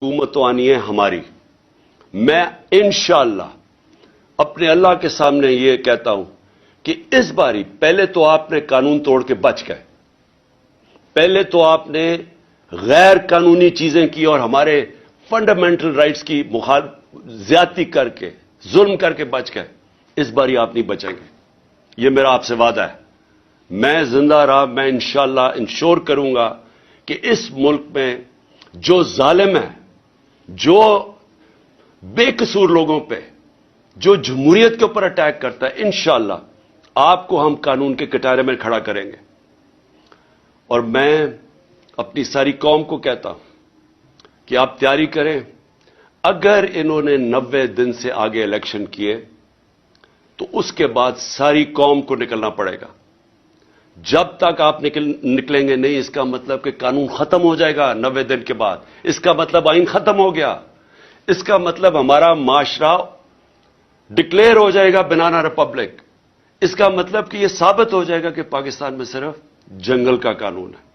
हुकूमत तो आनी है हमारी। मैं इंशाअल्लाह अपने अल्लाह के सामने ये कहता हूं कि इस बारी पहले तो आपने कानून तोड़ के बच गए, पहले तो आपने गैर कानूनी चीजें की और हमारे फंडामेंटल राइट्स की ज्यादती करके जुल्म करके बच गए। इस बारी आप नहीं बचेंगे, ये मेरा आपसे वादा है। मैं जिंदा रहा, मैं इंशाअल्लाह इंश्योर करूंगा कि इस मुल्क में जो जालिम है, जो बेकसूर लोगों पे, जो जमहूरियत के ऊपर अटैक करता है, इंशाअल्लाह आपको हम कानून के कटारे में खड़ा करेंगे। और मैं अपनी सारी कौम को कहता हूं कि आप तैयारी करें। अगर इन्होंने 90 दिन से आगे इलेक्शन किए तो उसके बाद सारी कौम को निकलना पड़ेगा। जब तक आप निकलेंगे नहीं, इसका मतलब कि कानून खत्म हो जाएगा 90 दिन के बाद। इसका मतलब आइन खत्म हो गया, इसका मतलब हमारा माशरा डिक्लेयर हो जाएगा बनाना रिपब्लिक। इसका मतलब कि यह साबित हो जाएगा कि पाकिस्तान में सिर्फ जंगल का कानून है।